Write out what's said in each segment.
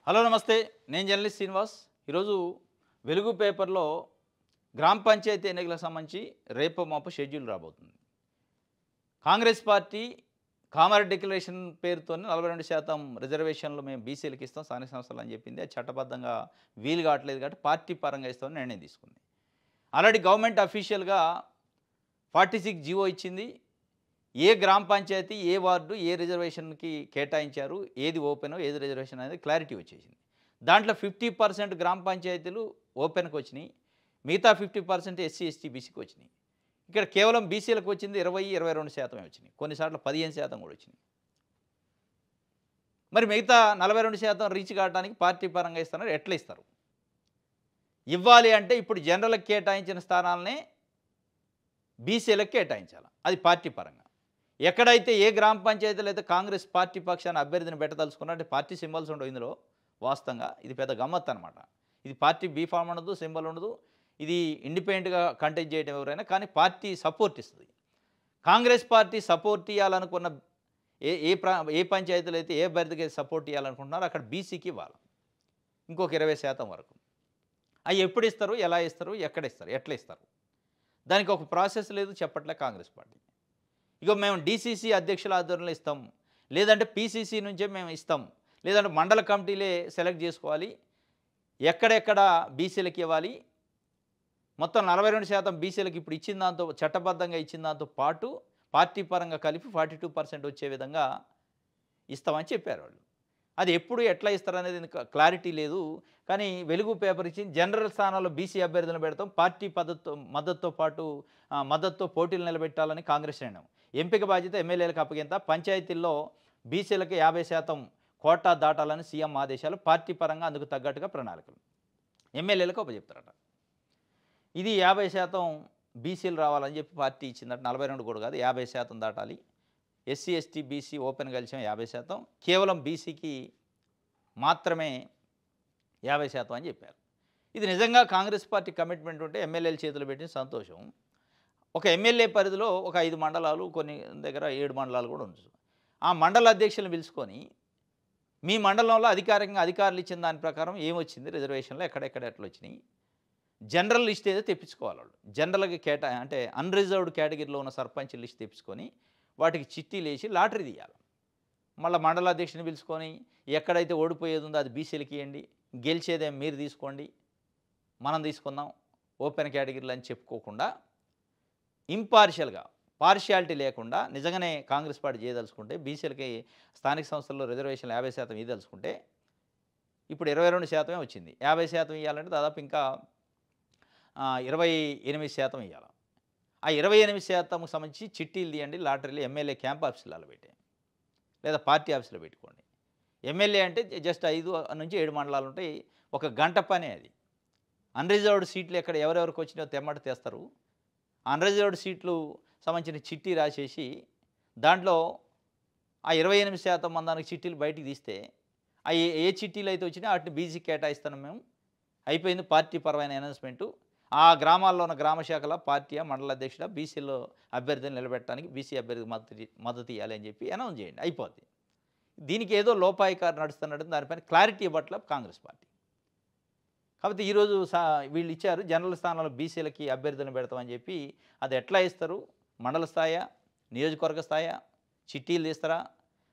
Hello నమస్తే. నేను journalist Srinivas. ఈరోజు వెలుగు పేపర్‌లో గ్రామ పంచాయతీ ఎన్నికలకు సంబంధించి రేపో మాపో షెడ్యూల్ రాబోతుంది. కాంగ్రెస్ పార్టీ కామారెడ్డి డిక్లరేషన్ పేరుతోని 42% రిజర్వేషన్లు మేము బీసీలకు ఇస్తాం స్థానిక సంస్థలు అని చెప్పింది. అది చట్టబద్ధంగా వీలు కావట్లేదు కాబట్టి పార్టీ పరంగా ఇస్తామని నిర్ణయం తీసుకుంది. ఆల్రెడీ గవర్నమెంట్ అఫీషియల్‌గా 46 జీవో ఇచ్చింది. ఏ గ్రామ పంచాయతీ, ఏ వార్డు, ఏ రిజర్వేషన్‌కి కేటాయించారు, ఏది ఓపెనో, ఏది రిజర్వేషన్ అనేది క్లారిటీ వచ్చేసింది. దాంట్లో 50% గ్రామ పంచాయతీలు ఓపెన్‌కి వచ్చినాయి. మిగతా 50% ఎస్సీ, ఎస్టీ, బీసీకి వచ్చినాయి. ఇక్కడ కేవలం బీసీలకు వచ్చింది 20, 22% వచ్చినాయి. కొన్నిసార్లు 15% కూడా వచ్చినాయి. మరి మిగతా 42% రీచ్ కావడానికి పార్టీ పరంగా ఇస్తున్నారు. ఎట్లా ఇస్తారు? ఇవ్వాలి అంటే ఇప్పుడు జనరల్‌కి కేటాయించిన స్థానాలనే బీసీలకు కేటాయించాలి. అది పార్టీ పరంగా. ఎక్కడైతే ఏ గ్రామ పంచాయతీలో అయితే కాంగ్రెస్ పార్టీ పక్షాన అభ్యర్థిని పెట్టదలుచుకున్నా అంటే పార్టీ సింబల్స్ ఉండవు ఇందులో. వాస్తవంగా ఇది పెద్ద గమ్మత్తు అనమాట. ఇది పార్టీ బీఫామ్ ఉండదు, సింబల్ ఉండదు. ఇది ఇండిపెండెంట్‌గా కంటెస్ట్ చేయడం ఎవరైనా కానీ పార్టీ సపోర్ట్ ఇస్తుంది. కాంగ్రెస్ పార్టీ సపోర్ట్ ఇవ్వాలనుకున్న ఏ ఏ ప్రా ఏ పంచాయతీలో అయితే ఏ అభ్యర్థికి సపోర్ట్ ఇవ్వాలనుకుంటున్నారో అక్కడ బీసీకి ఇవ్వాలి. ఇంకొక 20% వరకు. అవి ఎప్పుడు ఇస్తారు, ఎలా ఇస్తారు, ఎక్కడ ఇస్తారు, ఎట్లా ఇస్తారు? దానికి ఒక ప్రాసెస్ లేదు చెప్పట్లే కాంగ్రెస్ పార్టీ. ఇగో మేము డీసీసీ అధ్యక్షుల ఆధ్వర్యంలో ఇస్తాం, లేదంటే పీసీసీ నుంచే మేము ఇస్తాం, లేదంటే మండల కమిటీలే సెలెక్ట్ చేసుకోవాలి, ఎక్కడెక్కడ బీసీలకు ఇవ్వాలి, మొత్తం 42% బీసీలకు ఇప్పుడు ఇచ్చిన దాంతో చట్టబద్ధంగా ఇచ్చిన దాంతో పాటు పార్టీ పరంగా కలిపి 42% వచ్చే విధంగా ఇస్తామని చెప్పారు వాళ్ళు. అది ఎప్పుడు ఎట్లా ఇస్తారనేది క్లారిటీ లేదు. కానీ వెలుగు పేపర్ ఇచ్చి జనరల్ స్థానాల్లో బీసీ అభ్యర్థులను పెడతాం, పార్టీ మద్దతుతో పాటు మద్దతుతో పోటీలు నిలబెట్టాలని కాంగ్రెస్ నిర్ణయం. ఎంపిక బాధ్యత ఎమ్మెల్యేలకు అప్పగింత, పంచాయతీల్లో బీసీలకు 50% కోటా దాటాలని సీఎం ఆదేశాలు, పార్టీ పరంగా అందుకు తగ్గట్టుగా ప్రణాళికలు. ఎమ్మెల్యేలకు అప్పచెప్తారట. ఇది 50% బీసీలు రావాలని చెప్పి పార్టీ ఇచ్చిందట. 42 కూడా కాదు, 50% దాటాలి. ఎస్సీ, ఎస్టీ, బీసీ ఓపెన్ కలిసాం 50%, కేవలం బీసీకి మాత్రమే 50% అని చెప్పారు. ఇది నిజంగా కాంగ్రెస్ పార్టీ కమిట్మెంట్ ఉంటే ఎమ్మెల్యేల చేతులు పెట్టిన సంతోషం. ఒక ఎమ్మెల్యే పరిధిలో ఒక 5 మండలాలు, కొన్ని దగ్గర 7 మండలాలు కూడా ఉండొచ్చు. ఆ మండల అధ్యక్షులను పిలుచుకొని మీ మండలంలో అధికారికంగా అధికారులు ఇచ్చిన దాని ప్రకారం ఏమొచ్చింది రిజర్వేషన్లో, ఎక్కడెక్కడ ఎట్లా వచ్చినాయి, జనరల్ లిస్ట్ ఏదో తెప్పించుకోవాలి వాళ్ళు. జనరల్గా అంటే అన్రిజర్వ్డ్ కేటగిరీలో ఉన్న సర్పంచ్ లిస్ట్ తెప్పించుకొని వాటికి చిట్టీలు వేసి లాటరీ తీయాలి. మళ్ళీ మండల అధ్యక్షుని పిలుచుకొని ఎక్కడైతే ఓడిపోయేది ఉందో అది బీసీలకి ఇవ్వండి, గెలిచేదేం మీరు తీసుకోండి, మనం తీసుకుందాం ఓపెన్ కేటగిరీలు అని చెప్పుకోకుండా ఇంపార్షియల్గా, పార్షియాలిటీ లేకుండా నిజంగానే కాంగ్రెస్ పార్టీ చేయదలుచుకుంటే బీసీలకి స్థానిక సంస్థల్లో రిజర్వేషన్లు 50% ఇవ్వదలుచుకుంటే ఇప్పుడు 22% వచ్చింది. 50% ఇవ్వాలంటే దాదాపు ఇంకా 28% ఇవ్వాలి. ఆ 28%కు సంబంధించి చిట్టీలు తీయండి, లాటరీలు ఎమ్మెల్యే క్యాంప్ ఆఫీసులలో పెట్టే, లేదా పార్టీ ఆఫీసులో పెట్టుకోండి. ఎమ్మెల్యే అంటే జస్ట్ 5 నుంచి 7 మండలాలు ఉంటాయి. ఒక గంట పనే అది. అన్రిజర్వ్డ్ సీట్లు ఎక్కడ ఎవరెవరికి వచ్చినాయో తెమ్మట తెస్తారు. అన్రిజర్వ్డ్ సీట్లు సంబంధించిన చిట్టి రాసేసి దాంట్లో ఆ 28% మందానికి చిట్టీలు బయటికి తీస్తే ఆ ఏ చిట్టీలు అయితే వచ్చినాయో వాటిని బీసీకి కేటాయిస్తాను మేము. అయిపోయింది పార్టీ పరమైన అనౌన్స్మెంటు. ఆ గ్రామాల్లో ఉన్న గ్రామ శాఖల పార్టీయా, మండల అధ్యక్షుడా బీసీలో అభ్యర్థిని నిలబెట్టడానికి బీసీ అభ్యర్థికి మద్దతు ఇవ్వాలి అని చెప్పి అనౌన్స్ చేయండి, అయిపోద్ది. దీనికి ఏదో లోపాయికారు నడుస్తున్నట్టు దానిపైన క్లారిటీ ఇవ్వట్ల కాంగ్రెస్ పార్టీ. కాబట్టి ఈరోజు వీళ్ళు ఇచ్చారు జనరల్ స్థానాల్లో బీసీలకి అభ్యర్థులను పెడతామని చెప్పి. అది ఎట్లా ఇస్తారు? మండల స్థాయా, నియోజకవర్గ స్థాయా, చిట్టీలు తీస్తారా,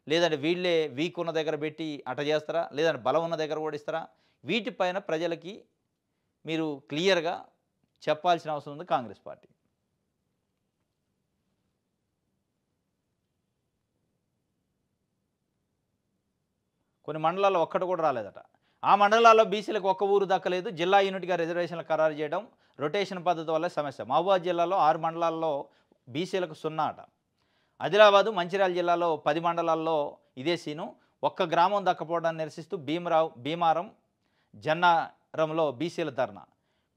లేదంటే వీళ్ళే వీక్ ఉన్న దగ్గర పెట్టి అట చేస్తారా, లేదంటే బలం ఉన్న దగ్గర కూడా ఇస్తారా? వీటిపైన ప్రజలకి మీరు క్లియర్గా చెప్పాల్సిన అవసరం ఉంది కాంగ్రెస్ పార్టీ. కొన్ని మండలాల్లో ఒక్కటి కూడా రాలేదట. ఆ మండలాల్లో బీసీలకు ఒక్క ఊరు దక్కలేదు. జిల్లా యూనిట్గా రిజర్వేషన్లు ఖరారు చేయడం, రొటేషన్ పద్ధతి వల్ల సమస్య. మహబూబాబాద్ జిల్లాలో 6 మండలాల్లో బీసీలకు 0 అట. ఆదిలాబాదు, మంచిర్యాల జిల్లాలో 10 మండలాల్లో ఇదే సీను. ఒక్క గ్రామం దక్కపోవడాన్ని నిరసిస్తూ భీమారం, జన్నారంలో బీసీల ధర్నా.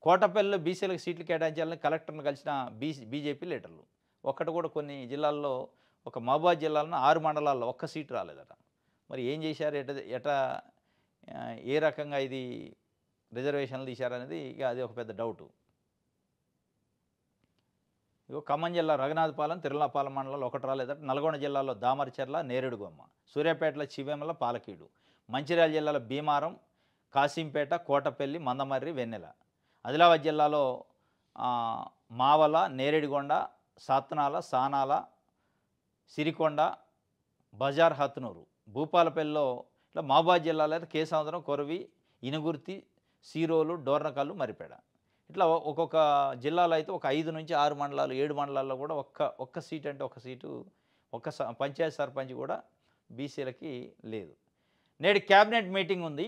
కోటపల్లిలో బీసీలకు సీట్లు కేటాయించాలని కలెక్టర్ను కలిసిన బీజేపీ లీడర్లు. ఒక్కటి కూడా కొన్ని జిల్లాల్లో, ఒక మహబూబాబాద్ జిల్లాలో 6 మండలాల్లో ఒక్క సీటు రాలేదట. మరి ఏం చేశారు, ఎటా ఏ రకంగా ఇది రిజర్వేషన్లు తీశారనేది ఇక అది ఒక పెద్ద డౌటు. ఇగో ఖమ్మం జిల్లా రఘునాథపాలెం, తిరుమలపాలెం మండలాల్లో ఒకటి రాలేదట. నల్గొండ జిల్లాలో దామరచెర్ల, నేరేడుగొమ్మ, సూర్యాపేటలో చివేమల, పాలకీడు, మంచిర్యాల జిల్లాలో భీమారం, కాసింపేట, కోటపల్లి, మందమర్రి, వెన్నెల. ఆదిలాబాద్ జిల్లాలో మావల, నేరేడిగొండ, సాత్నాల, సానాల, సిరికొండ, బజార్, హత్నూరు. భూపాలపల్లిలో ఇట్లా మహబూబాబాద్ జిల్లాలో అయితే కేసముద్రం, కొరవి, ఇనుగుర్తి, సీరోలు, డోర్నకల్లు, మరిపేడ. ఇట్లా ఒక్కొక్క జిల్లాలో అయితే ఒక 5 నుంచి 6 మండలాలు 7 మండలాల్లో కూడా ఒక్క సీట్ అంటే ఒక సీటు పంచాయతీ సర్పంచ్ కూడా బీసీలకి లేదు. నేడు క్యాబినెట్ మీటింగ్ ఉంది.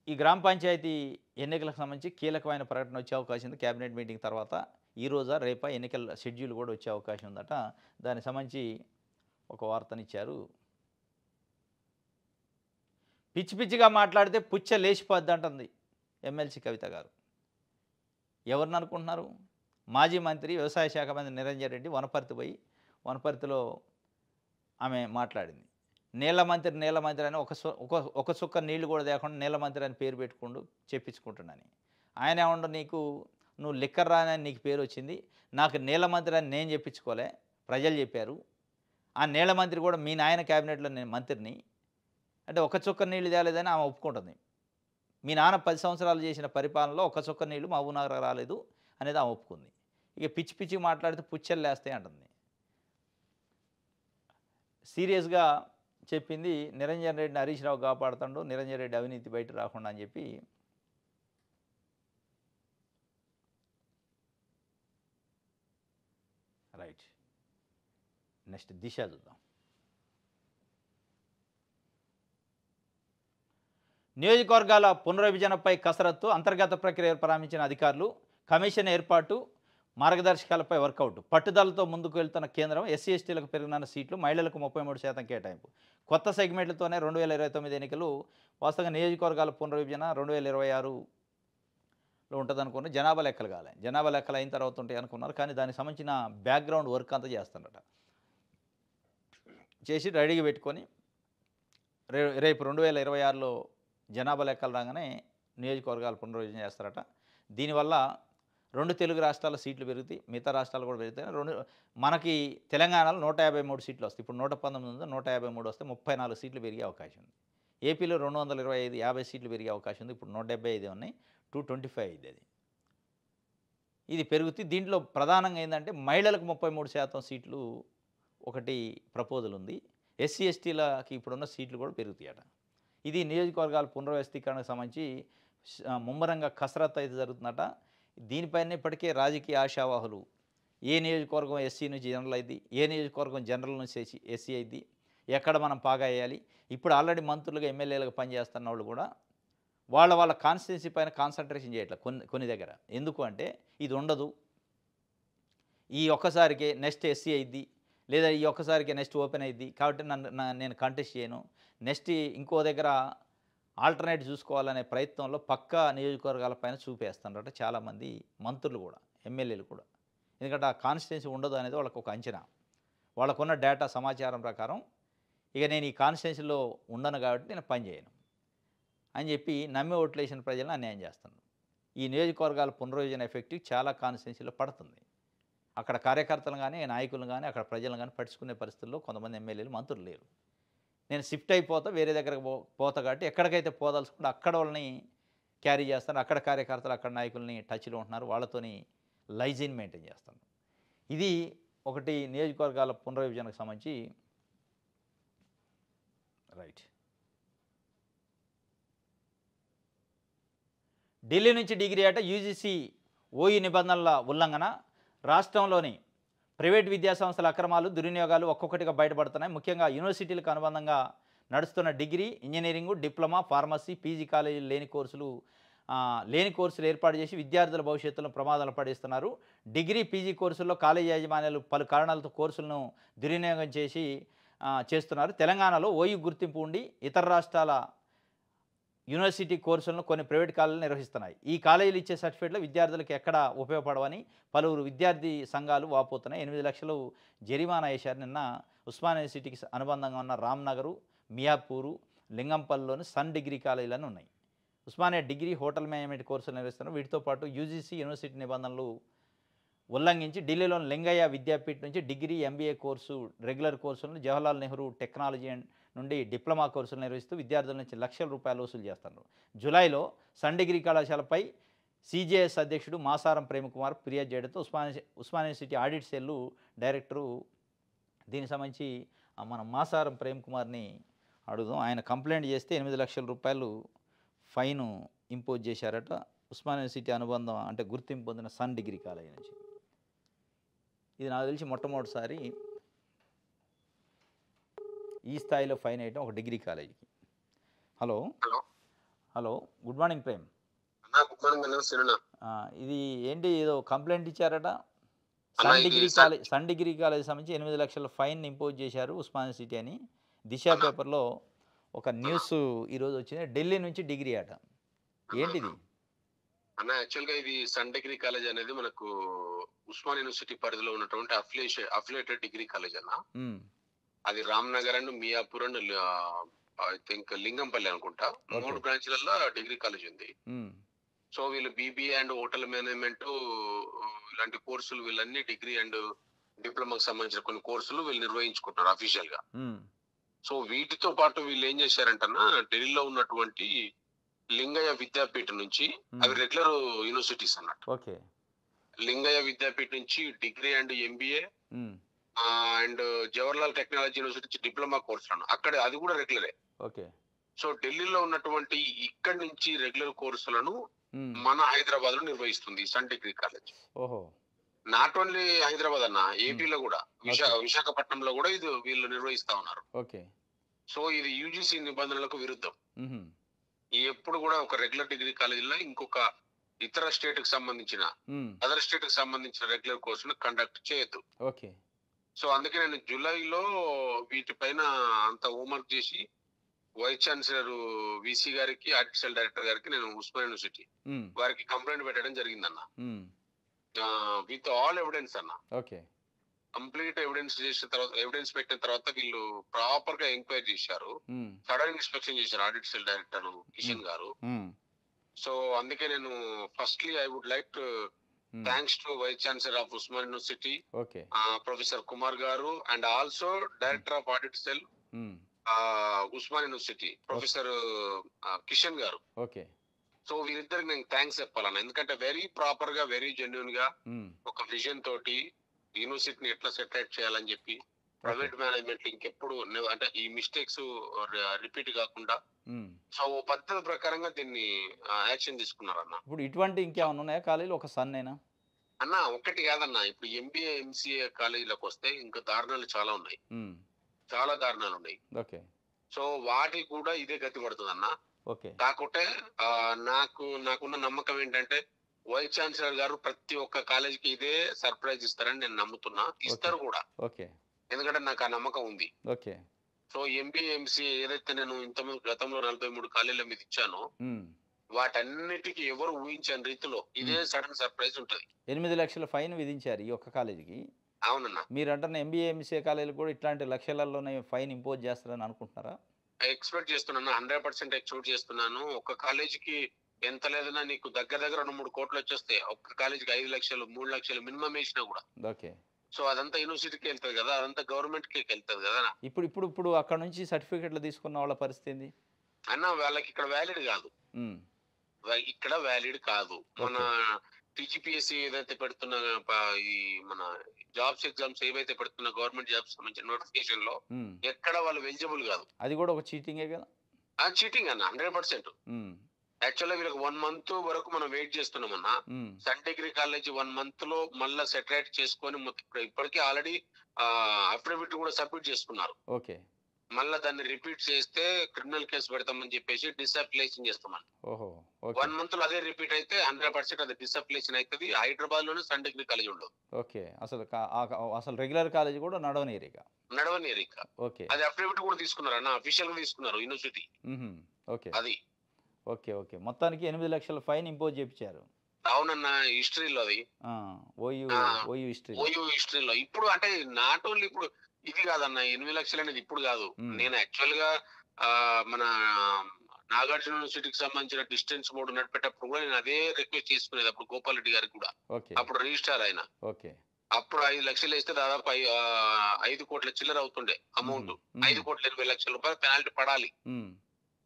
ఈ గ్రామ పంచాయతీ ఎన్నికలకు సంబంధించి కీలకమైన ప్రకటన వచ్చే అవకాశం ఉంది. క్యాబినెట్ మీటింగ్ తర్వాత ఈరోజా రేపా ఎన్నికల షెడ్యూల్ కూడా వచ్చే అవకాశం ఉందట. దానికి సంబంధించి ఒక వార్తనిచ్చారు. పిచ్చి పిచ్చిగా మాట్లాడితే పుచ్చ లేచిపోద్ది అంటుంది ఎమ్మెల్సీ కవిత గారు. ఎవరిని అనుకుంటున్నారు? మాజీ మంత్రి, వ్యవసాయ శాఖ మంత్రి నిరంజన్ రెడ్డి వనపర్తిలో ఆమె మాట్లాడింది. నీళ్ళ మంత్రి అని ఒక చుక్క నీళ్లు కూడా తేకుండా నీళ్ళ మంత్రి అని పేరు పెట్టుకుంటూ చెప్పించుకుంటున్నాను. ఆయన ఏమండో నువ్వు లిక్కర్ రాని నీకు పేరు వచ్చింది, నాకు నీళ్ళ మంత్రి అని నేను చెప్పించుకోలే, ప్రజలు చెప్పారు. ఆ నీళ్ళ మంత్రి కూడా మీ నాయన క్యాబినెట్లో నేను మంత్రిని అంటే ఒక చుక్క నీళ్లు తేలేదని ఆమె ఒప్పుకుంటుంది. మీ నాన్న 10 సంవత్సరాలు చేసిన పరిపాలనలో ఒక చుక్క నీళ్లు మహబూబ్నగర్ రాలేదు అనేది ఆమె ఒప్పుకుంది. ఇక పిచ్చి పిచ్చి మాట్లాడితే పుచ్చలు లేస్తాయి అంటుంది. సీరియస్గా చెప్పింది నిరంజన్ రెడ్డిని హరీష్ రావు కాపాడుతాడు, నిరంజన్ రెడ్డి అవినీతి బయట రాకుండా అని చెప్పి. రైట్, నెక్స్ట్ దిశ చూద్దాం. నియోజకవర్గాల పునర్విభజనపై కసరత్తు, అంతర్గత ప్రక్రియ ప్రారంభించిన అధికారులు, కమిషన్ ఏర్పాటు, మార్గదర్శకాలపై వర్కౌట్. పట్టుదలతో ముందుకు వెళ్తున్న కేంద్రం. ఎస్సీ ఎస్టీలకు పెరిగిన సీట్లు, మహిళలకు 33% కేటాయింపు. కొత్త సెగ్మెంట్లతోనే 2029 ఎన్నికలు. వాస్తవంగా నియోజకవర్గాల పునర్విభజన 2026లో ఉంటుంది అనుకున్నారు. జనాభా లెక్కలు కాలే, జనాభా లెక్కలు అయిన తర్వాత ఉంటాయి అనుకున్నారు. కానీ దానికి సంబంధించిన బ్యాక్గ్రౌండ్ వర్క్ అంతా చేస్తారట. చేసి రెడీగా పెట్టుకొని రేపు 2026లో జనాభా లెక్కలు రాగానే నియోజకవర్గాలు పునర్విభజన చేస్తారట. దీనివల్ల 2 తెలుగు రాష్ట్రాల సీట్లు పెరుగుతాయి, మిగతా రాష్ట్రాలు కూడా పెరుగుతాయి. మనకి తెలంగాణలో 153 సీట్లు వస్తాయి. ఇప్పుడు 119 ఉంది, 153 వస్తే 34 సీట్లు పెరిగే అవకాశం ఉంది. ఏపీలో 225 50 సీట్లు పెరిగే అవకాశం ఉంది. ఇప్పుడు 175 ఉన్నాయి, 225 అయింది. ఇది పెరుగుతుంది. దీంట్లో ప్రధానంగా ఏంటంటే మహిళలకు 33% సీట్లు ఒకటి ప్రపోజల్ ఉంది. ఎస్సీ ఎస్టీలకి ఇప్పుడున్న సీట్లు కూడా పెరుగుతాయట. ఇది నియోజకవర్గాల పునర్వ్యవస్థీకరణకు సంబంధించి ముమ్మరంగా కసరత్తు అయితే జరుగుతుందట. దీనిపైన ఇప్పటికే రాజకీయ ఆశావాహులు, ఏ నియోజకవర్గం ఎస్సీ నుంచి జనరల్ అయింది, ఏ నియోజకవర్గం జనరల్ నుంచి ఎస్సీ అయింది, ఎక్కడ మనం పాగా వేయాలి. ఇప్పుడు ఆల్రెడీ మంత్రులుగా ఎమ్మెల్యేలుగా పనిచేస్తున్న వాళ్ళు కూడా వాళ్ళ కాన్స్టిట్యున్సీ పైన కాన్సన్ట్రేషన్ చేయట్లేదు కొన్ని దగ్గర. ఎందుకు అంటే ఇది ఉండదు, ఈ ఒక్కసారికి నెక్స్ట్ ఎస్సీ అయింది, లేదా ఈ ఒక్కసారికి నెక్స్ట్ ఓపెన్ అయింది కాబట్టి నేను కంటెస్ట్ చేయను, నెక్స్ట్ ఇంకో దగ్గర ఆల్టర్నేట్ చూసుకోవాలనే ప్రయత్నంలో పక్కా నియోజకవర్గాల పైన చూపేస్తున్నారట చాలామంది మంత్రులు కూడా, ఎమ్మెల్యేలు కూడా. ఎందుకంటే ఆ కాన్స్టిట్యున్సీ ఉండదు అనేది వాళ్ళకు ఒక అంచనా. వాళ్ళకున్న డేటా సమాచారం ప్రకారం ఇక నేను ఈ కాన్స్టిట్యున్సీలో ఉండను కాబట్టి నేను పని చేయను అని చెప్పి నమ్మి ఓట్లేసిన ప్రజలను అన్యాయం చేస్తున్నాను. ఈ నియోజకవర్గాల పునర్విభజన ఎఫెక్టివ్ చాలా కాన్స్టిట్యున్సీలో పడుతుంది. అక్కడ కార్యకర్తలు కానీ, నాయకులు కానీ, అక్కడ ప్రజలను కానీ పట్టించుకునే పరిస్థితుల్లో కొంతమంది ఎమ్మెల్యేలు, మంత్రులు లేరు. నేను షిఫ్ట్ అయిపోతా, వేరే దగ్గరకు పోతా కాబట్టి ఎక్కడికైతే పోదలుచుకుంటే అక్కడ వాళ్ళని క్యారీ చేస్తారు. అక్కడ కార్యకర్తలు, అక్కడ నాయకుల్ని టచ్లో ఉంటున్నారు, వాళ్ళతోని లైజైన్ మెయింటైన్ చేస్తాను. ఇది ఒకటి నియోజకవర్గాల పునర్విభజనకు సంబంధించి. రైట్, ఢిల్లీ నుంచి డిగ్రీ అట. యూజీసీ ఓయూ నిబంధనల ఉల్లంఘన. రాష్ట్రంలోని ప్రైవేట్ విద్యాసంస్థల అక్రమాలు, దుర్వినియోగాలు ఒక్కొక్కటిగా బయటపడుతున్నాయి. ముఖ్యంగా యూనివర్సిటీలకు అనుబంధంగా నడుస్తున్న degree, engineering, diploma, pharmacy, PG కాలేజీలు లేని కోర్సులు ఏర్పాటు చేసి విద్యార్థుల భవిష్యత్తులను ప్రమాదాలు పడేస్తున్నారు. డిగ్రీ, పీజీ కోర్సుల్లో కాలేజీ యాజమాన్యాలు పలు కారణాలతో కోర్సులను దుర్వినియోగం చేస్తున్నారు. తెలంగాణలో ఓయూ గుర్తింపు ఉండి ఇతర రాష్ట్రాల యూనివర్సిటీ కోర్సులను కొన్ని ప్రైవేట్ కాలేజీలు నిర్వహిస్తున్నాయి. ఈ కాలేజీలు ఇచ్చే సర్టిఫికేట్లు విద్యార్థులకు ఎక్కడా ఉపయోగపడవని పలువురు విద్యార్థి సంఘాలు వాపోతున్నాయి. 8 లక్షలు జరిమానా వేశారు. నిన్న ఉస్మానియా యూనివర్సిటీకి అనుబంధంగా ఉన్న రామ్నగరు, మియాపూరు, లింగంపల్లిలోని సన్ డిగ్రీ కాలేజీలను ఉన్నాయి. ఉస్మానియా డిగ్రీ, హోటల్ మేనేజ్మెంట్ కోర్సులు నిర్వహిస్తున్నారు. వీటితో పాటు యూజీసీ యూనివర్సిటీ నిబంధనలు ఉల్లంఘించి ఢిల్లీలోని లింగయ్య విద్యాపీఠ్ నుంచి డిగ్రీ, ఎంబీఏ కోర్సు రెగ్యులర్ కోర్సులను జవహర్లాల్ నెహ్రూ టెక్నాలజీ అండ్ నుండి డిప్లొమా కోర్సులు నిర్వహిస్తూ విద్యార్థుల నుంచి లక్షల రూపాయలు వసూలు చేస్తున్నారు. జూలైలో సన్ డిగ్రీ కళాశాలపై సిజేఎస్ అధ్యక్షుడు మాసారం ప్రేమకుమార్ ఫిర్యాదు చేయడంతో Osmania university audit cell director దీనికి సంబంధించి మనం మాసారం ప్రేమకుమార్ని అడుగుదాం. ఆయన కంప్లైంట్ చేస్తే 8 లక్షల రూపాయలు ఫైన్ ఇంపోజ్ చేశారట. ఉస్మానియా యూనివర్సిటీ అనుబంధం అంటే గుర్తింపు పొందిన సన్ డిగ్రీ కాలేజీ నుంచి. ఇది నాకు తెలిసి మొట్టమొదటిసారి ఈ స్థాయిలో ఫైన్ వేయడం ఒక డిగ్రీ కాలేజీకి. Hello hello good morning Prem. ఇది ఏంటి ఏదో కంప్లైంట్ ఇచ్చారట, సన్ డిగ్రీ కాలేజ్ సంబంధించి 8 లక్షల ఫైన్ ఇంపోజ్ చేశారు ఉస్మానియా యూనివర్సిటీ అని దిశ పేపర్లో ఒక న్యూస్ ఈరోజు వచ్చింది. ఢిల్లీ నుంచి డిగ్రీ అట, ఏంటిది అన్న? యాక్చువల్గా ఇది సన్ డిగ్రీ కాలేజ్ అనేది మనకు ఉస్మానియా యూనివర్సిటీ పరిధిలో ఉన్నటువంటి అఫిలియేటెడ్ డిగ్రీ కాలేజ్ అన్న. అది Ramnagar and Miyapur and I think Lingampalli అనుకుంటా, 3 బ్రాంచ్లలో డిగ్రీ కాలేజ్ ఉంది. సో వీళ్ళు బీబీఏ అండ్ హోటల్ మేనేజ్మెంట్ ఇలాంటి కోర్సులు వీళ్ళన్ని డిగ్రీ అండ్ డిప్లొమాకి సంబంధించిన కొన్ని కోర్సులు వీళ్ళు నిర్వహించుకుంటారు అఫీషియల్ గా. సో వీటితో పాటు వీళ్ళు ఏం చేశారంటన్నా, ఢిల్లీలో ఉన్నటువంటి లింగయ్య విద్యాపీఠ నుంచి, అవి రెగ్యులర్ యూనివర్సిటీస్ అన్నట్టు, లింగయ్య విద్యాపీఠ నుంచి degree and MBA and Jawaharlal technology university నుంచి డిప్లొమా కోర్సులను అక్కడ అది కూడా రెగ్యులరే. సో ఢిల్లీలో ఉన్నటువంటి ఇక్కడి నుంచి రెగ్యులర్ కోర్సులను మన హైదరాబాద్ లో నిర్వహిస్తుంది Sun degree college. Not only Hyderabad అన్న, ఏపీలో కూడా విశాఖపట్నంలో కూడా ఇది వీళ్ళు నిర్వహిస్తా ఉన్నారు. సో ఇది యూజీసీ నిబంధనలకు విరుద్ధం. ఎప్పుడు కూడా ఒక రెగ్యులర్ డిగ్రీ కాలేజీలో ఇంకొక ఇతర స్టేట్ కి సంబంధించిన అదర్ స్టేట్ కి సంబంధించిన రెగ్యులర్ కోర్సును కండక్ట్ చేయొద్దు. సో అందుకే నేను జూలైలో వీటిపైన అంత హోంవర్క్ చేసి వైస్ ఛాన్సలర్ విసి గారికి, ఆర్టిఫిషియల్ డైరెక్టర్ గారికి నేను ఉస్మానియా యూనివర్సిటీ వారికి కంప్లైంట్ పెట్టడం జరిగిందన్న, విత్ ఆల్ ఎవిడెన్స్ అన్న. కంప్లీట్ ఎవిడెన్స్ చేసిన తర్వాత, ఎవిడెన్స్ పెట్టిన తర్వాత వీళ్ళు ప్రాపర్ గా ఎంక్వైరీ చేశారు, సడన్ ఇన్స్పెక్షన్ చేశారు ఆడిషనల్ డైరెక్టర్ కిషన్ గారు. సో అందుకే నేను firstly I would like to thanks to vice chancellor of Osmania University professor Kumar garu and also director of audit cell Osmania University professor Kishan garu. So వీరిద్దరికి నేను థ్యాంక్స్ చెప్పాలన్న, ఎందుకంటే వెరీ ప్రాపర్ గా, వెరీ జెన్యున్ గా ఒక విజన్ తోటి యూనివర్సిటీని ఎట్లా సెటరేట్ చేయాలని చెప్పి ప్రైవేట్ మేనేజ్మెంట్ ఇంకెప్పుడు అంటే ఈ మిస్టేక్స్ రిపీట్ కాకుండా సో పద్ధతి ప్రకారంగా దీన్ని యాక్షన్ తీసుకున్నారు అన్న. ఇప్పుడు ఇటువంటి ఇంకేమైనా ఉన్నాయా కాలేజీలు? ఒక సన్నేనా అన్న? ఒకటి కాదన్న, ఇప్పుడు ఎంబీఏ ఎంసీఏ కాలేజీలకు వస్తే ఇంకా దారుణాలు చాలా ఉన్నాయి, చాలా దారుణాలు ఉన్నాయి. సో వాటికి కూడా ఇదే గతి పడుతుంది అన్న. కాకుంటే నాకున్న నమ్మకం ఏంటంటే వైస్ ఛాన్సలర్ గారు ప్రతి ఒక్క కాలేజీకి ఇదే సర్ప్రైజ్ ఇస్తారని నేను నమ్ముతున్నా, ఇస్తారు కూడా, ఎందుకంటే నాకు ఆ నమ్మకం ఉంది. సో ఎంబీఏ ఎంసీఏ ఏదైతే నేను ఇంతకుముందు గతంలో 43 కాలేజీల మీద ఇచ్చానో వాటన్నిటికీ ఎవరు ఊహించని రీతిలో ఇదే సడన్ సర్ప్రైజ్ ఉంటది. 8 లక్షల ఫైన్ విధించారు ఈ ఒక్క కాలేజీకి. అవునన్నా. మీరు అంటున్న ఎంబీఏ ఎంసీఏ కాలేజీలు కూడా ఇట్లాంటి లక్షలలోనే ఫైన్ ఇంపోజ్ చేస్తారని అనుకుంటున్నారా? ఎక్స్పెక్ట్ చేస్తున్నాను, 100% ఎక్స్పెక్ట్ చేస్తున్నాను. ఒక్క కాలేజీకి ఎంత లేదన్నా నీకు దగ్గర 2-3 కోట్లు వచ్చేస్తాయి. ఒక్క కాలేజీకి 5 లక్షలు 3 లక్షలు మినిమం వేసినా కూడా. సో అదంతా యూనివర్సిటీకి వెళ్తుంది కదా, అదంతా గవర్నమెంట్ కి వెళ్తుంది కదా. ఇప్పుడు అక్కడ నుంచి సర్టిఫికెట్లు తీసుకున్న వాళ్ళ పరిస్థితి అన్న, వాళ్ళకి ఇక్కడ వ్యాలిడ్ కాదు, ఇక్కడ వ్యాలిడ్ కాదు. మన టీజీపీఎస్సీ ఏదైతే పెడుతున్న ఈ మన జాబ్స్ ఎగ్జామ్స్ ఏవైతే పెడుతున్న గవర్నమెంట్ జాబ్స్ సంబంధించిన నోటిఫికేషన్ లో ఎక్కడ వాళ్ళు ఎలిజిబుల్ కాదు. అది కూడా ఒక చీటింగే కదా? చీటింగ్ అన్న, 100%. యాక్చువల్గా వీళ్ళకి 1 మంత్ వరకు మనం వెయిట్ చేస్తున్నాం అన్న. సన్ డిగ్రీ కాలేజ్ 1 మంత్ లో మళ్ళీ సెటరేట్ చేసుకొని ఇప్పటికీ ఆల్రెడీ అఫిడవిట్ కూడా సబ్మిట్ చేసుకున్నారు. మళ్ళీ దాన్ని రిపీట్ చేస్తే క్రిమినల్ కేసు పెడతామని చెప్పేసి డిసప్లికేషన్ చేస్తామని. 1 మంత్ లో అదే రిపీట్ అయితే 100% అది డిసప్లికేషన్ అవుతుంది. హైదరాబాద్ లోనే సన్ డిగ్రీ కాలేజ్ ఉండదు. అసలు రెగ్యులర్ కాలేజ్ కూడా నడవనీరిక. అది అఫిడవిట్ కూడా తీసుకున్నారు అన్న, అఫీషియల్ గా తీసుకున్నారు యూనివర్సిటీ. అది మొత్తానికి 8 లక్షల ఫైన్ ఇంపోజ్ చేయించారు. అవునన్న, హిస్టరీలో అది ఓయూ హిస్టరీలో. ఇప్పుడు అంటే నాట్ ఓన్లీ ఇప్పుడు ఇది కాదన్న, 8 లక్షలు అనేది ఇప్పుడు కాదు. నేను యాక్చువల్ గా మన నాగార్జున యూనివర్సిటీకి సంబంధించిన డిస్టెన్స్ మోడ్ నడిపేటప్పుడు కూడా నేను అదే రిక్వెస్ట్ చేసుకునేది అప్పుడు గోపాల్ రెడ్డి గారికి కూడా, అప్పుడు రిజిస్ట్రార్ ఆయన. అప్పుడు 5 లక్షలు వేస్తే దాదాపు 5 కోట్ల చిల్లర అవుతుండే అమౌంట్. 5,20,00,000 రూపాయలు పెనాల్టీ పడాలి.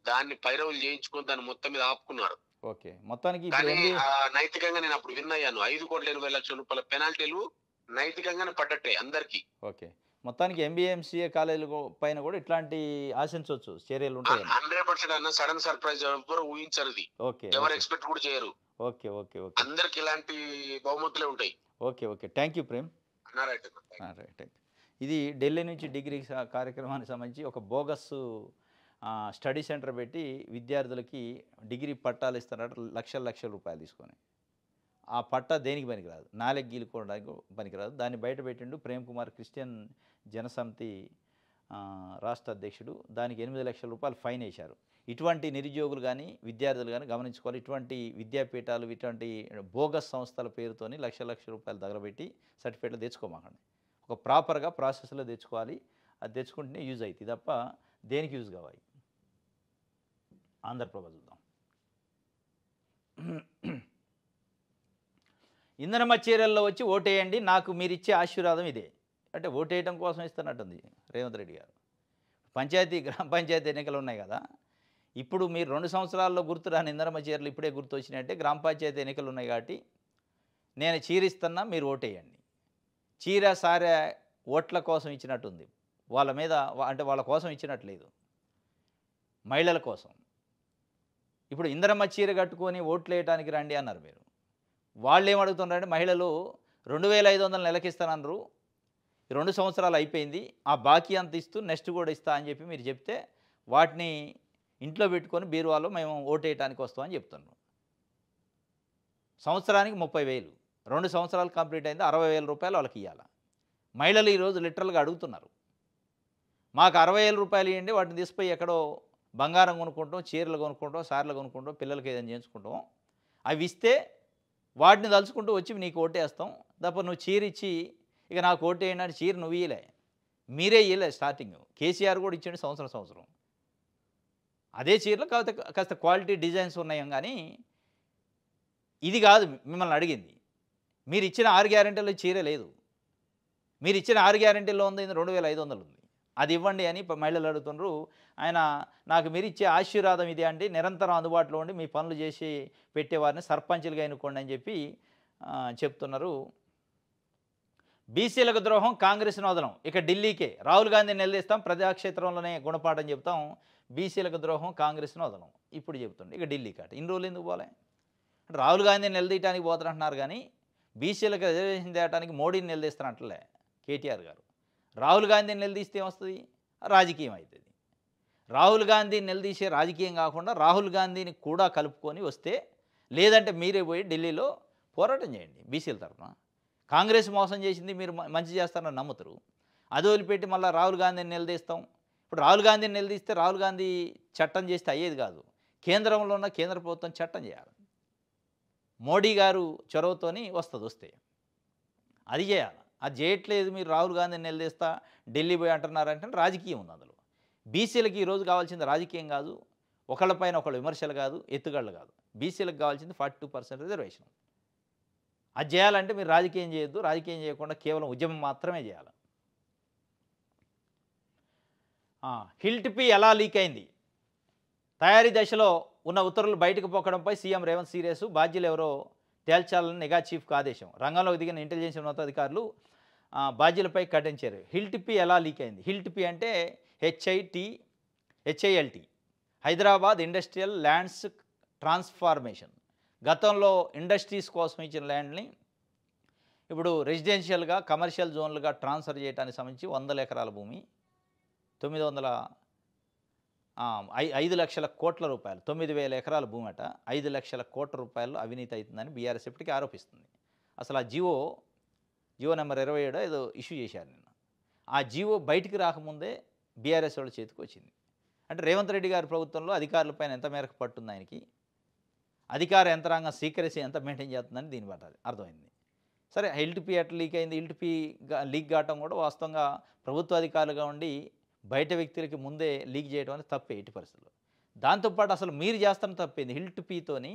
దాన్ని పైరవులు చేయించుకొని దాన్ని మొత్తం మీద ఆపుకున్నారు. ఓకే. మొత్తానికి ఇప్పుడు కానీ ఎంబీఏ నైతికంగా నేను అప్పుడు విన్ అయ్యాను. 5,20,00,000 రూపాయల పెనాల్టీలు నైతికంగానే పడ్డట్టే అందరికి. ఓకే. మొత్తానికి ఎంబీఏ, ఎంసీఏ కాలేజీల పైన కూడా ఇట్లాంటి ఆశించవచ్చు చర్యలు ఉంటాయని. 100% అన్న సడన్ సర్ప్రైజ్ ఎవరు ఊహించరు ఇది. ఓకే. ఎవరు ఎక్స్‌పెక్ట్ కూడా చేయరు. ఓకే. ఓకే. ఓకే. అందరికి ఇలాంటి బహుమతులే ఉంటాయి. Okay. Okay. Thank you Prem. Right అన్న. రైట్. ఇది ఢిల్లీ నుంచి డిగ్రీ కార్యక్రమానికి సంబంధించి ఒక బోగస్ స్టడీ సెంటర్ పెట్టి విద్యార్థులకి డిగ్రీ పట్టాలు ఇస్తారట లక్షల రూపాయలు తీసుకొని. ఆ పట్టా దేనికి పనికిరాదు, నాలుగు గీలుకోవడానికి పనికిరాదు. దాన్ని బయట పెట్టిండు ప్రేమ్ కుమార్, క్రిస్టియన్ జనసమితి రాష్ట్ర అధ్యక్షుడు. దానికి 8 లక్షల రూపాయలు ఫైన్ వేశారు. ఇటువంటి నిరుద్యోగులు కానీ విద్యార్థులు కానీ గమనించుకోవాలి. ఇటువంటి విద్యాపీఠాలు, ఇటువంటి బోగస్ సంస్థల పేరుతోని లక్షల రూపాయలు తగలబెట్టి సర్టిఫికేట్లు తెచ్చుకోమాకండి. ఒక ప్రాపర్గా ప్రాసెస్లో తెచ్చుకోవాలి. అది తెచ్చుకుంటేనే యూజ్ అవుతుంది తప్ప దేనికి యూజ్ కావాలి. ఆంధ్రప్రభ చూద్దాం. ఇంధనమ్మ చీరల్లో వచ్చి ఓటేయండి, నాకు మీరిచ్చే ఆశీర్వాదం ఇదే. అంటే ఓటేయడం కోసం ఇస్తున్నట్టుంది రేవంత్ రెడ్డి గారు. గ్రామ పంచాయతీ ఎన్నికలు ఉన్నాయి కదా, ఇప్పుడు మీరు 2 సంవత్సరాల్లో గుర్తురాని ఇంధనమ్మ చీరలు ఇప్పుడే గుర్తు వచ్చినాయంటే గ్రామ పంచాయతీ ఎన్నికలు ఉన్నాయి కాబట్టి నేను చీరిస్తున్నా, మీరు ఓటేయండి. చీర సారే ఓట్ల కోసం ఇచ్చినట్టుంది, వాళ్ళ మీద అంటే వాళ్ళ కోసం ఇచ్చినట్లేదు, మహిళల కోసం. ఇప్పుడు ఇంధనమ్మ చీర కట్టుకొని ఓట్లు వేయడానికి రండి అన్నారు మీరు. వాళ్ళు ఏమడుగుతున్నారంటే మహిళలు 2,500 నెలకిస్తానన్నారు, 2 సంవత్సరాలు అయిపోయింది, ఆ బాకీ అంత ఇస్తూ నెక్స్ట్ కూడా ఇస్తా అని చెప్పి మీరు చెప్తే వాటిని ఇంట్లో పెట్టుకొని బీరువాలో మేము ఓటేయడానికి వస్తామని చెప్తున్నారు. సంవత్సరానికి 30,000, 2 సంవత్సరాలు కంప్లీట్ అయింది, 60,000 రూపాయలు వాళ్ళకి ఇవ్వాలి. మహిళలు ఈరోజు లిటరల్గా అడుగుతున్నారు, మాకు 60,000 రూపాయలు ఇవ్వండి, వాటిని తీసుకుపోయి ఎక్కడో బంగారం కొనుక్కుంటాం, చీరలు కొనుక్కుంటాం, సార్లు కొనుక్కుంటాం, పిల్లలకి ఏదైనా చేయించుకుంటాం, అవి ఇస్తే వాటిని తలుచుకుంటూ వచ్చి నీకు ఓటేస్తాం తప్ప నువ్వు చీర ఇచ్చి ఇక నాకు ఓటేయండి అంటే చీర నువ్వు ఇయ్యలే, మీరే ఇయ్యలే. స్టార్టింగ్ కేసీఆర్ కూడా ఇచ్చాడు సంవత్సరం. అదే చీరలో కాస్త క్వాలిటీ డిజైన్స్ ఉన్నాయి కానీ ఇది కాదు మిమ్మల్ని అడిగింది. మీరు ఇచ్చిన 6 గ్యారెంటీల్లో చీర లేదు, మీరు ఇచ్చిన 6 గ్యారెంటీల్లో ఉంది 2,500 ఉంది, అది ఇవ్వండి అని మహిళలు అడుగుతున్నారు. ఆయన నాకు మీరు ఇచ్చే ఆశీర్వాదం ఇది అండి, నిరంతరం అందుబాటులో ఉండి మీ పనులు చేసి పెట్టేవారిని సర్పంచులుగా ఎన్నుకోండి అని చెప్పి చెప్తున్నారు. బీసీలకు ద్రోహం, కాంగ్రెస్ను వదలం, ఇక ఢిల్లీకే, రాహుల్ గాంధీని నిలదీస్తాం, ప్రజాక్షేత్రంలోనే గుణపాఠం చెప్తాం, బీసీలకు ద్రోహం, కాంగ్రెస్ను వదలం ఇప్పుడు చెప్తుండే, ఇక ఢిల్లీ కాట. ఇన్ని రోజులు ఎందుకు పోలే? అంటే రాహుల్ గాంధీని నిలదీయడానికి పోతారంటున్నారు కానీ బీసీలకు రిజర్వేషన్ తేయడానికి మోడీని నిలదీస్తారంటలే కేటీఆర్ గారు. రాహుల్ గాంధీని నిలదీస్తే ఏమొస్తుంది? రాజకీయం అవుతుంది. రాహుల్ గాంధీని నిలదీసే రాజకీయం కాకుండా రాహుల్ గాంధీని కూడా కలుపుకొని వస్తే, లేదంటే మీరే పోయి ఢిల్లీలో పోరాటం చేయండి బీసీల తరఫున. కాంగ్రెస్ మోసం చేసింది, మీరు మంచి చేస్తారని నమ్ముతారు. అది వదిలిపెట్టి మళ్ళీ రాహుల్ గాంధీని నిలదీస్తాం. ఇప్పుడు రాహుల్ గాంధీని నిలదీస్తే రాహుల్ గాంధీ చట్టం చేస్తే అయ్యేది కాదు, కేంద్రంలో ఉన్న కేంద్ర ప్రభుత్వం చట్టం చేయాలి. మోడీ గారు చొరవతోని వస్తే అది చేయాలి. అది చేయట్లేదు. మీరు రాహుల్ గాంధీని నిలదీస్తా ఢిల్లీ పోయి అంటున్నారంటే రాజకీయం ఉంది అందులో. బీసీలకు ఈరోజు కావాల్సింది రాజకీయం కాదు, ఒకళ్ళపైన ఒకళ్ళు విమర్శలు కాదు, ఎత్తుగళ్ళు కాదు. బీసీలకు కావాల్సింది 42% రిజర్వేషన్. అది చేయాలంటే మీరు రాజకీయం చేయొద్దు, రాజకీయం చేయకుండా కేవలం ఉద్యమం మాత్రమే చేయాలి. హిల్ట్పీ ఎలా లీక్ అయింది? తయారీ దశలో ఉన్న ఉత్తర్వులు బయటకు పొక్కడంపై సీఎం రేవంత్ సీరియస్, బాధ్యులు ఎవరో తేల్చాలని నిఘా చీఫ్కు ఆదేశం. రంగంలోకి దిగిన ఇంటెలిజెన్స్ ఉన్నతాధికారులు బాధ్యులపై కఠించారు. హిల్ట్పీ ఎలా లీక్ అయింది? హిల్ట్పీ అంటే HILT, Hyderabad industrial lands transformation. గతంలో ఇండస్ట్రీస్ కోసం ఇచ్చిన ల్యాండ్ని ఇప్పుడు రెసిడెన్షియల్గా, కమర్షియల్ జోన్లుగా ట్రాన్స్ఫర్ చేయడానికి సంబంధించి 100 ఎకరాల భూమి 5 లక్షల కోట్ల రూపాయలు, 9,000 ఎకరాల భూమి అట, 5 లక్షల కోట్ల రూపాయలు అవినీతి అవుతుందని బీఆర్ఎస్ ఇప్పటికీ ఆరోపిస్తుంది. అసలు ఆ జియో నెంబర్ 27 ఏదో ఇష్యూ చేశారు నిన్న. ఆ జియో బయటికి రాకముందే బీఆర్ఎస్ వాళ్ళ చేతికి వచ్చింది. అంటే రేవంత్ రెడ్డి గారి ప్రభుత్వంలో అధికారులపైన ఎంత మేరకు పట్టుంది ఆయనకి, అధికార యంత్రాంగం సీక్రెసీ ఎంత మెయింటైన్ చేస్తుందని దీన్ని బట్టి అర్థమైంది. సరే, హిల్ట్పీ ఎట్లా లీక్ అయింది? హిల్ట్పీ లీక్ కావటం కూడా వాస్తవంగా ప్రభుత్వ అధికారులుగా ఉండి బయట వ్యక్తులకి ముందే లీక్ చేయడం అనేది తప్పే ఎట్టి పరిస్థితుల్లో. దాంతోపాటు అసలు మీరు చేస్తున్న తప్పేంది? హిల్ట్పీతోని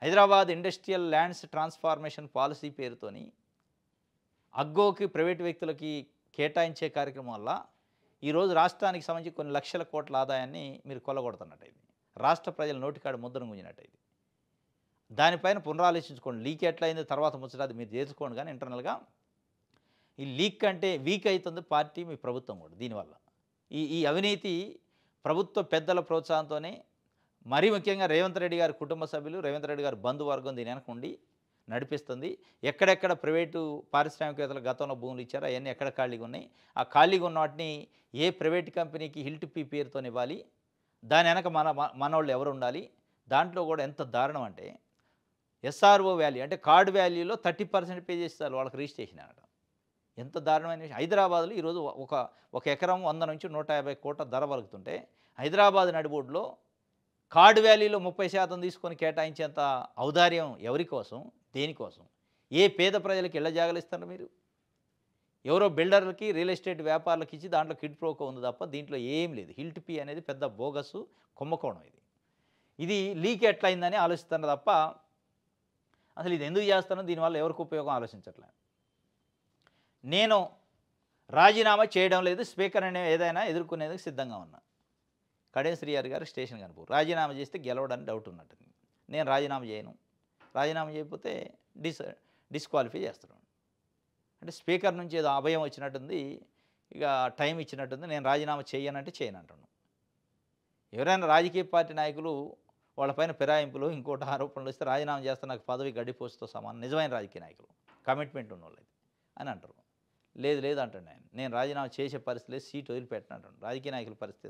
Hyderabad industrial lands transformation policy పేరుతోని అగ్గోకి ప్రైవేటు వ్యక్తులకి కేటాయించే కార్యక్రమం వల్ల ఈరోజు రాష్ట్రానికి సంబంధించి కొన్ని లక్షల కోట్ల ఆదాయాన్ని మీరు కొల్లగొడుతున్నట్టయింది. రాష్ట్ర ప్రజల నోటికాడు ముద్రను గుంజినట్టయింది. దానిపైన పునరాలోచించుకోండి. లీక్ ఎట్లయిందో తర్వాత ముచ్చట అది మీరు చేసుకోండి. కానీ ఇంటర్నల్గా ఈ లీక్ కంటే వీక్ అవుతుంది పార్టీ, మీ ప్రభుత్వం కూడా దీనివల్ల. ఈ ఈ అవినీతి ప్రభుత్వ పెద్దల ప్రోత్సాహంతోనే, మరీ ముఖ్యంగా రేవంత్ రెడ్డి గారి కుటుంబ సభ్యులు, రేవంత్ రెడ్డి గారి బంధువర్గం దీని వెనక ఉండి నడిపిస్తుంది. ఎక్కడెక్కడ ప్రైవేటు పారిశ్రామికవేత్తలు గతంలో భూములు ఇచ్చారో అవన్నీ ఎక్కడ ఖాళీగా ఉన్నాయి, ఆ ఖాళీగా ఉన్న వాటిని ఏ ప్రైవేట్ కంపెనీకి హిల్ట్ పీ పేరుతో ఇవ్వాలి, దాని వెనక మనోళ్ళు ఎవరు ఉండాలి. దాంట్లో కూడా ఎంత దారుణం అంటే ఎస్ఆర్ఓ వాల్యూ అంటే కార్డు వాల్యూలో 30% పే చేస్తారు వాళ్ళకి రిజిస్ట్రేషన్ అనట. ఎంత దారుణమైన విషయం. హైదరాబాద్లో ఈరోజు ఒక ఎకరం 100 నుంచి 150 కోట్ల ధర పలుకుతుంటే హైదరాబాద్ నడిబోడ్లో కార్డు వాల్యూలో 30% తీసుకొని కేటాయించేంత ఔదార్యం ఎవరి కోసం, దేనికోసం? ఏ పేద ప్రజలకు ఇళ్ల జాగాలు ఇస్తారు మీరు? ఎవరో బిల్డర్లకి, రియల్ ఎస్టేట్ వ్యాపారులకు ఇచ్చి దాంట్లో కిడ్ ప్రోకో ఉంది తప్ప దీంట్లో ఏం లేదు. హిల్ట్ పీ అనేది పెద్ద బోగసు కుంభకోణం. ఇది లీక్ ఎట్లయిందని ఆలోచిస్తున్నారు తప్ప అసలు ఇది ఎందుకు చేస్తానో, దీనివల్ల ఎవరికి ఉపయోగం ఆలోచించట్లేదు. నేను రాజీనామా చేయడం లేదు, స్పీకర్ అనే ఏదైనా ఎదుర్కొనేందుకు సిద్ధంగా ఉన్నా. కడియం శ్రీహరి గారు స్టేషన్ కనుపూర్ రాజీనామా చేస్తే గెలవడానికి డౌట్ ఉన్నట్టుంది. నేను రాజీనామా చేయను, రాజీనామా చేయకపోతే డిస్క్వాలిఫై చేస్తున్నాను అంటే స్పీకర్ నుంచి ఏదో అభయం వచ్చినట్టుంది, ఇక టైం ఇచ్చినట్టుంది. నేను రాజీనామా చేయనంటే చేయను అంటున్నాను. ఎవరైనా రాజకీయ పార్టీ నాయకులు వాళ్ళపైన ఫిరాయింపులు ఇంకోటి ఆరోపణలు ఇస్తే రాజీనామా చేస్తే నాకు పదవి గడ్డిపోస్తో సమానం, నిజమైన రాజకీయ నాయకులు కమిట్మెంట్ ఉన్నవాళ్ళు అని అంటారు. లేదు అంటాడు ఆయన. నేను రాజీనామా చేసే పరిస్థితి లేదు, సీట్ వదిలిపెట్టను అంటాడు. రాజకీయ నాయకుల పరిస్థితి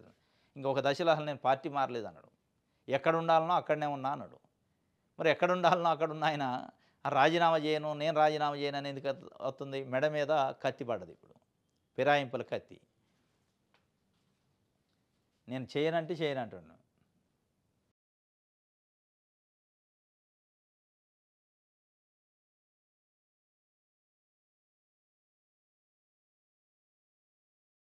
ఇంకొక దశలో అసలు నేను పార్టీ మారలేదు అన్నాడు. ఎక్కడ ఉండాలనో అక్కడనే ఉన్నా అన్నాడు. మరి ఎక్కడ ఉండాలనో అక్కడ ఉన్న ఆయన రాజీనామా చేయను, నేను రాజీనామా చేయను అని ఎందుకు అవుతుంది? మెడ మీద కత్తి పడ్డది ఇప్పుడు, ఫిరాయింపుల కత్తి. నేను చేయనంటే చేయను అంటున్నాను.